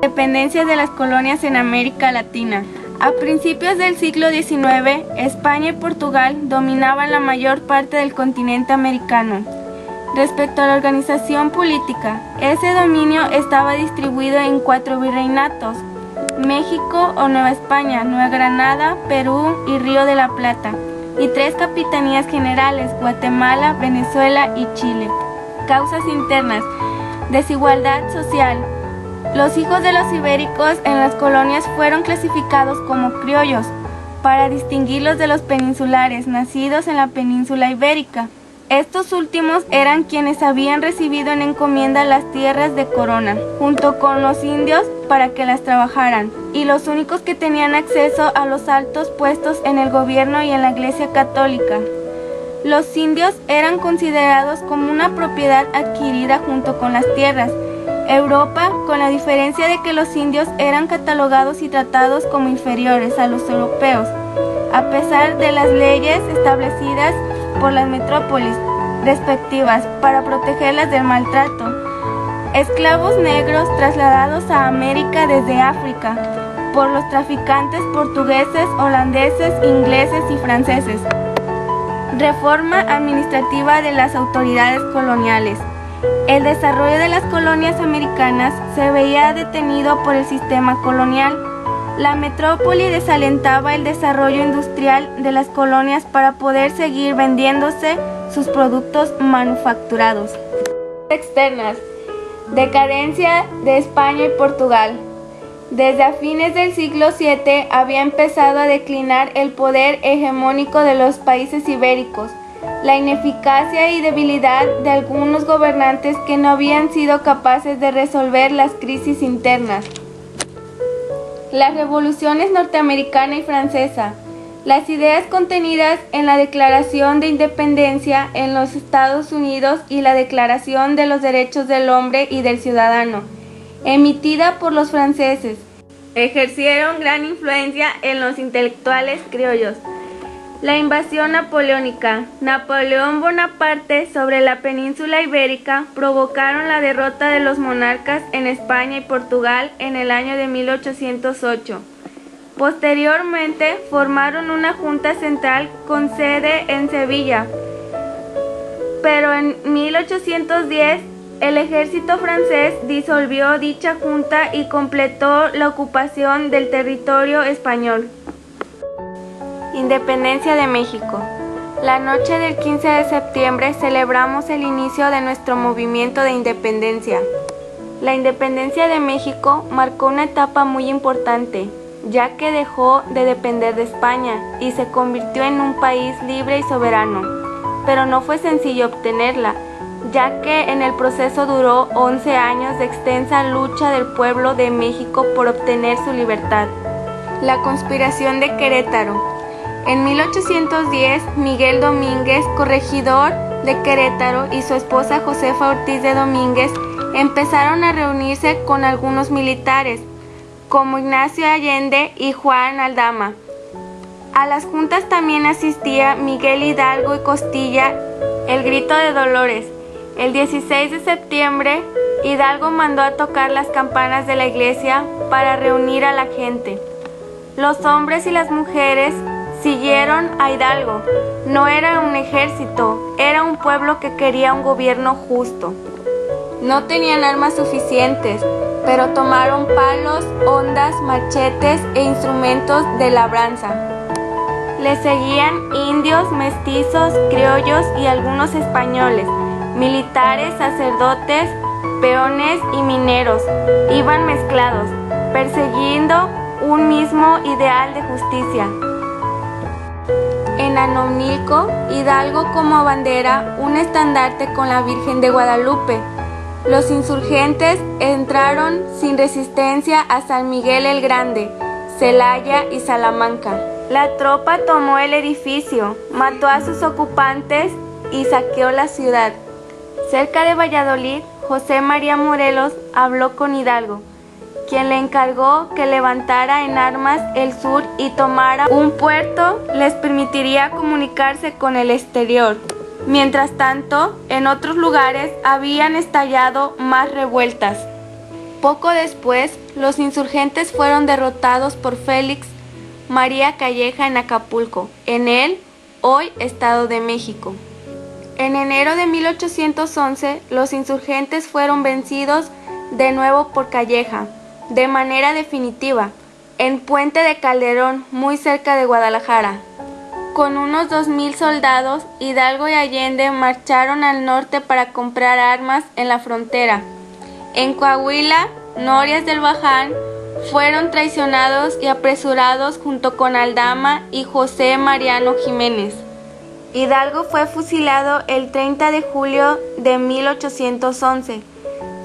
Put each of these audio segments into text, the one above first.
Dependencia de las colonias en América Latina. A principios del siglo XIX, España y Portugal dominaban la mayor parte del continente americano. Respecto a la organización política, ese dominio estaba distribuido en 4 virreinatos: México o Nueva España, Nueva Granada, Perú y Río de la Plata, y 3 capitanías generales: Guatemala, Venezuela y Chile. Causas internas: desigualdad social. Los hijos de los ibéricos en las colonias fueron clasificados como criollos, para distinguirlos de los peninsulares nacidos en la península ibérica. Estos últimos eran quienes habían recibido en encomienda las tierras de corona, junto con los indios, para que las trabajaran, y los únicos que tenían acceso a los altos puestos en el gobierno y en la Iglesia Católica. Los indios eran considerados como una propiedad adquirida junto con las tierras. Europa, con la diferencia de que los indios eran catalogados y tratados como inferiores a los europeos, a pesar de las leyes establecidas por las metrópolis respectivas para protegerlas del maltrato. Esclavos negros trasladados a América desde África por los traficantes portugueses, holandeses, ingleses y franceses. Reforma administrativa de las autoridades coloniales. El desarrollo de las colonias americanas se veía detenido por el sistema colonial. La metrópoli desalentaba el desarrollo industrial de las colonias para poder seguir vendiéndose sus productos manufacturados. Externas. Decadencia de España y Portugal. Desde a fines del siglo VII había empezado a declinar el poder hegemónico de los países ibéricos, la ineficacia y debilidad de algunos gobernantes que no habían sido capaces de resolver las crisis internas. Las revoluciones norteamericana y francesa. Las ideas contenidas en la Declaración de Independencia en los Estados Unidos y la Declaración de los Derechos del Hombre y del Ciudadano, emitida por los franceses, ejercieron gran influencia en los intelectuales criollos. La invasión napoleónica. Napoleón Bonaparte sobre la península ibérica provocaron la derrota de los monarcas en España y Portugal en el año de 1808. Posteriormente formaron una junta central con sede en Sevilla, pero en 1810 el ejército francés disolvió dicha junta y completó la ocupación del territorio español. Independencia de México. La noche del 15 de septiembre celebramos el inicio de nuestro movimiento de independencia. La independencia de México marcó una etapa muy importante, ya que dejó de depender de España y se convirtió en un país libre y soberano. Pero no fue sencillo obtenerla, ya que en el proceso duró 11 años de extensa lucha del pueblo de México por obtener su libertad. La conspiración de Querétaro. En 1810, Miguel Domínguez, corregidor de Querétaro, y su esposa Josefa Ortiz de Domínguez empezaron a reunirse con algunos militares, como Ignacio Allende y Juan Aldama. A las juntas también asistía Miguel Hidalgo y Costilla. El grito de Dolores. El 16 de septiembre, Hidalgo mandó a tocar las campanas de la iglesia para reunir a la gente. Los hombres y las mujeres siguieron a Hidalgo. No era un ejército, era un pueblo que quería un gobierno justo. No tenían armas suficientes, pero tomaron palos, hondas, machetes e instrumentos de labranza. Le seguían indios, mestizos, criollos y algunos españoles, militares, sacerdotes, peones y mineros. Iban mezclados, persiguiendo un mismo ideal de justicia. En Anonilco, Hidalgo como bandera un estandarte con la Virgen de Guadalupe. Los insurgentes entraron sin resistencia a San Miguel el Grande, Celaya y Salamanca. La tropa tomó el edificio, mató a sus ocupantes y saqueó la ciudad. Cerca de Valladolid, José María Morelos habló con Hidalgo, quien le encargó que levantara en armas el sur y tomara un puerto les permitiría comunicarse con el exterior. Mientras tanto, en otros lugares habían estallado más revueltas. Poco después, los insurgentes fueron derrotados por Félix María Calleja en Acapulco, en el hoy Estado de México. En enero de 1811, los insurgentes fueron vencidos de nuevo por Calleja, de manera definitiva, en Puente de Calderón, muy cerca de Guadalajara. Con unos 2,000 soldados, Hidalgo y Allende marcharon al norte para comprar armas en la frontera. En Coahuila, Norias del Baján fueron traicionados y apresurados junto con Aldama y José Mariano Jiménez. Hidalgo fue fusilado el 30 de julio de 1811.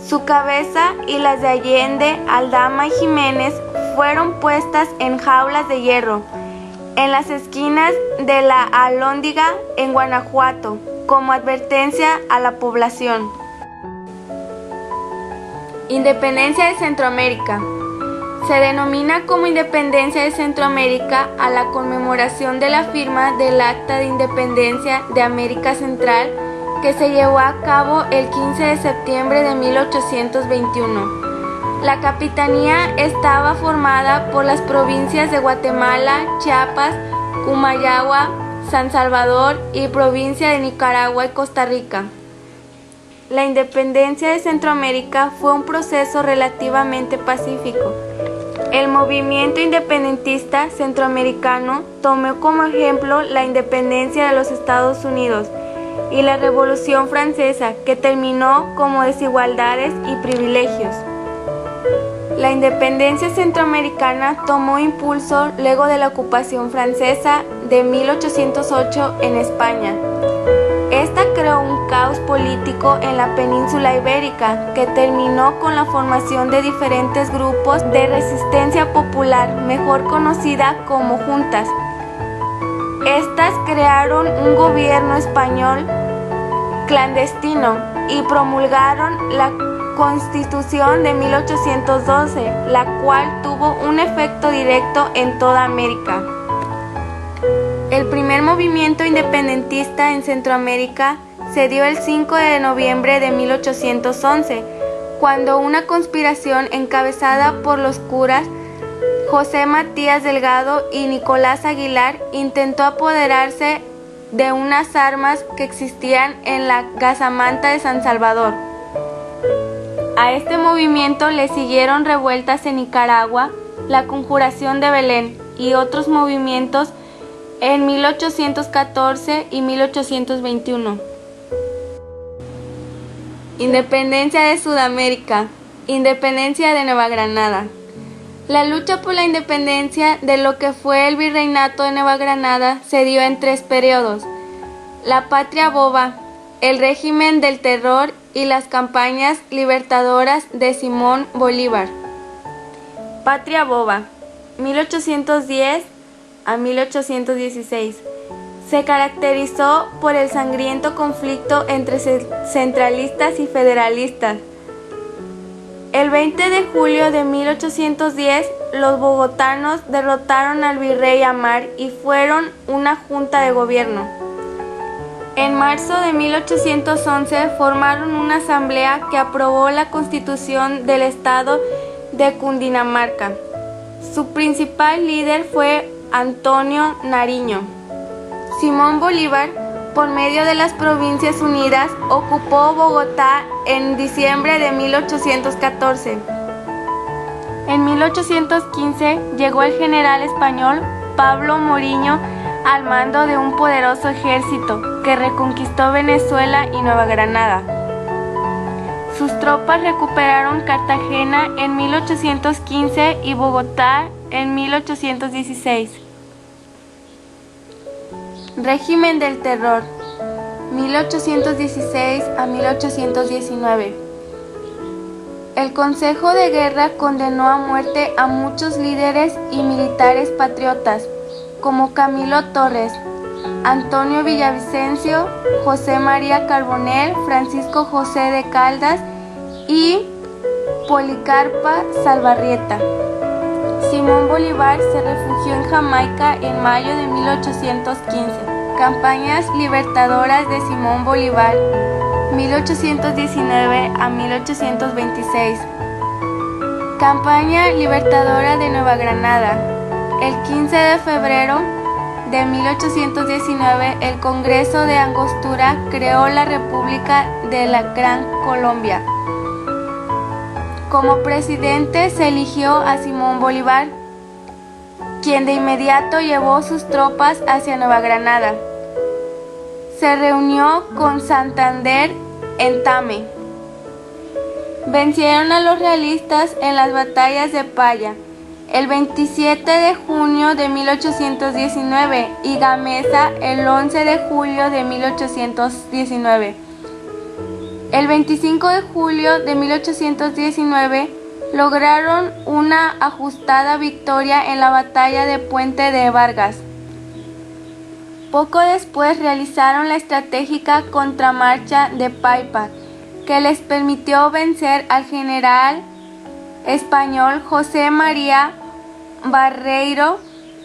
Su cabeza y las de Allende, Aldama y Jiménez fueron puestas en jaulas de hierro en las esquinas de la Alhóndiga en Guanajuato, como advertencia a la población. Independencia de Centroamérica. Se denomina como Independencia de Centroamérica a la conmemoración de la firma del Acta de Independencia de América Central, que se llevó a cabo el 15 de septiembre de 1821. La capitanía estaba formada por las provincias de Guatemala, Chiapas, Comayagua, San Salvador y provincia de Nicaragua y Costa Rica. La independencia de Centroamérica fue un proceso relativamente pacífico. El movimiento independentista centroamericano tomó como ejemplo la independencia de los Estados Unidos y la Revolución Francesa, que terminó como desigualdades y privilegios. La independencia centroamericana tomó impulso luego de la ocupación francesa de 1808 en España. Esta creó un caos político en la península ibérica que terminó con la formación de diferentes grupos de resistencia popular, mejor conocida como juntas. Estas crearon un gobierno español clandestino y promulgaron la Constitución de 1812, la cual tuvo un efecto directo en toda América. El primer movimiento independentista en Centroamérica se dio el 5 de noviembre de 1811, cuando una conspiración encabezada por los curas José Matías Delgado y Nicolás Aguilar intentó apoderarse de unas armas que existían en la gasamanta de San Salvador. A este movimiento le siguieron revueltas en Nicaragua, la Conjuración de Belén y otros movimientos en 1814 y 1821. Independencia de Sudamérica. Independencia de Nueva Granada. La lucha por la independencia de lo que fue el Virreinato de Nueva Granada se dio en 3 periodos: la Patria Boba, el régimen del terror y las campañas libertadoras de Simón Bolívar. Patria Boba, 1810 a 1816. Se caracterizó por el sangriento conflicto entre centralistas y federalistas. El 20 de julio de 1810, los bogotanos derrotaron al virrey Amar y fueron una junta de gobierno. En marzo de 1811 formaron una asamblea que aprobó la constitución del estado de Cundinamarca. Su principal líder fue Antonio Nariño. Simón Bolívar, por medio de las Provincias Unidas, ocupó Bogotá en diciembre de 1814. En 1815 llegó el general español Pablo Morillo al mando de un poderoso ejército que reconquistó Venezuela y Nueva Granada. Sus tropas recuperaron Cartagena en 1815 y Bogotá en 1816. Régimen del terror, 1816 a 1819. El Consejo de Guerra condenó a muerte a muchos líderes y militares patriotas, como Camilo Torres, Antonio Villavicencio, José María Carbonell, Francisco José de Caldas y Policarpa Salvarrieta. Simón Bolívar se refugió en Jamaica en mayo de 1815. Campañas libertadoras de Simón Bolívar, 1819 a 1826. Campaña Libertadora de Nueva Granada. El 15 de febrero de 1819, el Congreso de Angostura creó la República de la Gran Colombia. Como presidente se eligió a Simón Bolívar, quien de inmediato llevó sus tropas hacia Nueva Granada. Se reunió con Santander en Tame. Vencieron a los realistas en las batallas de Paya el 27 de junio de 1819 y Gamesa el 11 de julio de 1819. El 25 de julio de 1819 lograron una ajustada victoria en la batalla de Puente de Vargas. Poco después realizaron la estratégica contramarcha de Paipa, que les permitió vencer al general español José María Barreiro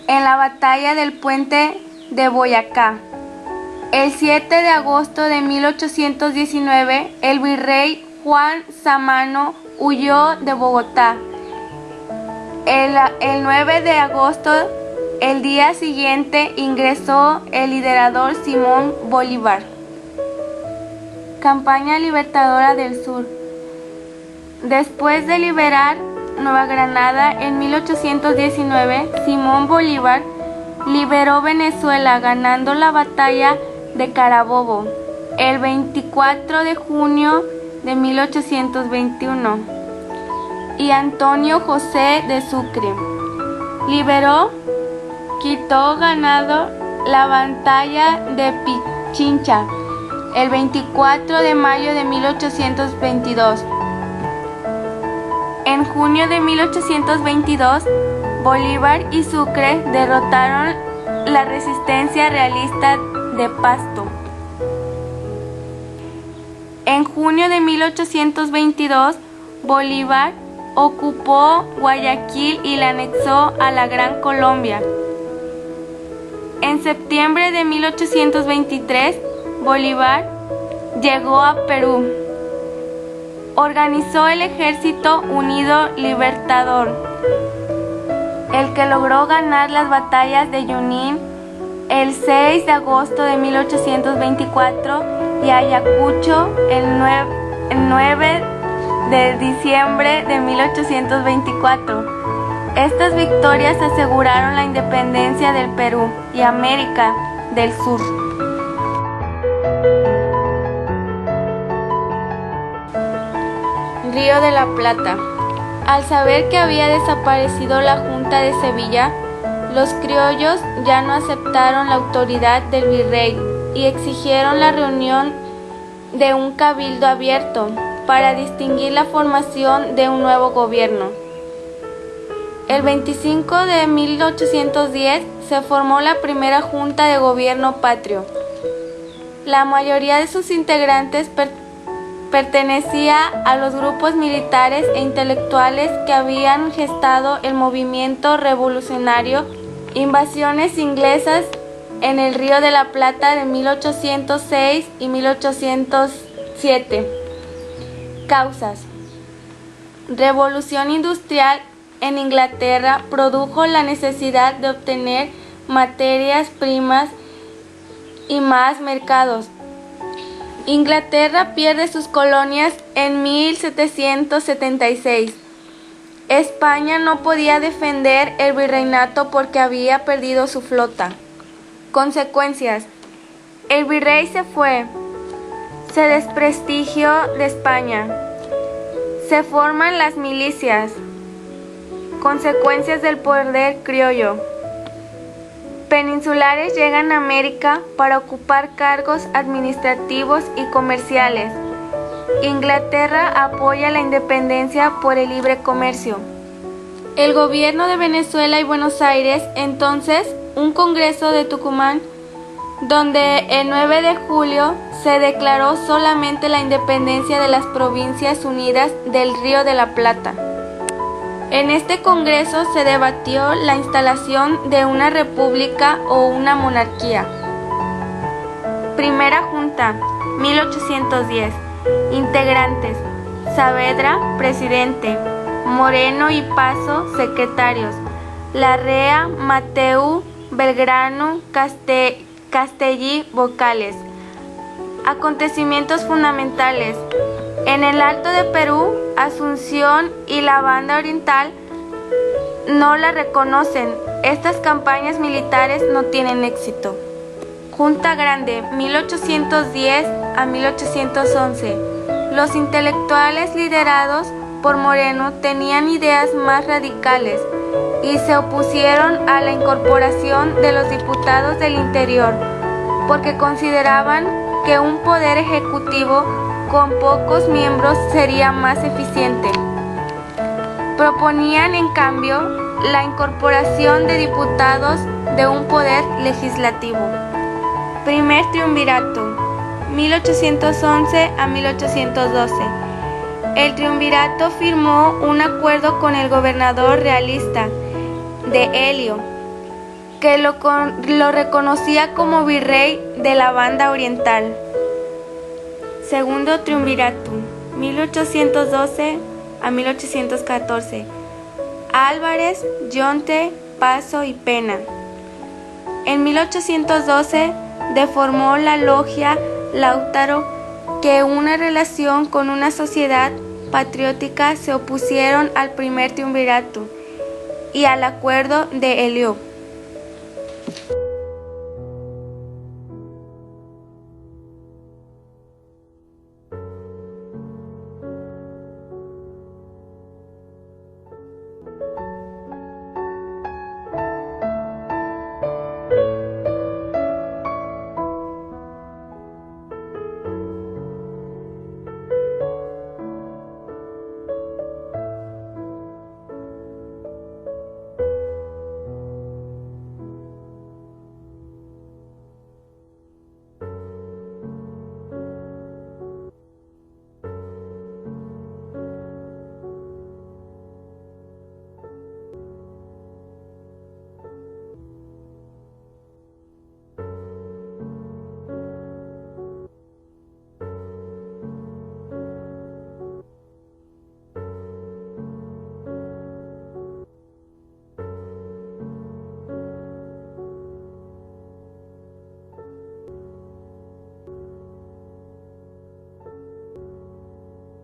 en la batalla del Puente de Boyacá. El 7 de agosto de 1819, el virrey Juan Samano huyó de Bogotá. El 9 de agosto, el día siguiente, ingresó el libertador Simón Bolívar. Campaña Libertadora del Sur. Después de liberar Nueva Granada en 1819, Simón Bolívar liberó Venezuela ganando la batalla de Carabobo el 24 de junio de 1821 y Antonio José de Sucre liberó Quito ganando la batalla de Pichincha el 24 de mayo de 1822. En junio de 1822, Bolívar y Sucre derrotaron la resistencia realista de Pasto. En junio de 1822, Bolívar ocupó Guayaquil y la anexó a la Gran Colombia. En septiembre de 1823, Bolívar llegó a Perú. Organizó el Ejército Unido Libertador, el que logró ganar las batallas de Junín el 6 de agosto de 1824 y Ayacucho el 9 de diciembre de 1824. Estas victorias aseguraron la independencia del Perú y América del Sur. Río de la Plata. Al saber que había desaparecido la Junta de Sevilla, los criollos ya no aceptaron la autoridad del virrey y exigieron la reunión de un cabildo abierto para distinguir la formación de un nuevo gobierno. El 25 de 1810 se formó la primera Junta de Gobierno Patrio. La mayoría de sus integrantes pertenecía a los grupos militares e intelectuales que habían gestado el movimiento revolucionario. Invasiones inglesas en el Río de la Plata de 1806 y 1807. Causas. Revolución industrial en Inglaterra produjo la necesidad de obtener materias primas y más mercados. Inglaterra pierde sus colonias en 1776. España no podía defender el virreinato porque había perdido su flota. Consecuencias. El virrey se fue. Se desprestigió de España. Se forman las milicias. Consecuencias del poder criollo. Peninsulares llegan a América para ocupar cargos administrativos y comerciales. Inglaterra apoya la independencia por el libre comercio. El gobierno de Venezuela y Buenos Aires, entonces, un congreso de Tucumán, donde el 9 de julio se declaró solamente la independencia de las Provincias Unidas del Río de la Plata. En este congreso se debatió la instalación de una república o una monarquía. Primera Junta, 1810. Integrantes: Saavedra, presidente; Moreno y Paso, secretarios; Larrea, Mateu, Belgrano, Castelli, vocales. Acontecimientos fundamentales. En el Alto de Perú, Asunción y la Banda Oriental no la reconocen. Estas campañas militares no tienen éxito. Junta Grande, 1810 a 1811. Los intelectuales liderados por Moreno tenían ideas más radicales y se opusieron a la incorporación de los diputados del interior, porque consideraban que un poder ejecutivo con pocos miembros sería más eficiente. Proponían, en cambio, la incorporación de diputados de un poder legislativo. Primer triunvirato, 1811 a 1812. El triunvirato firmó un acuerdo con el gobernador realista de Helio, que lo reconocía como virrey de la Banda Oriental. Segundo triunvirato, 1812 a 1814. Álvarez, Yonte, Paso y Pena. En 1812 deformó la logia Lautaro, que una relación con una sociedad patriótica se opusieron al primer triunvirato y al acuerdo de Helio.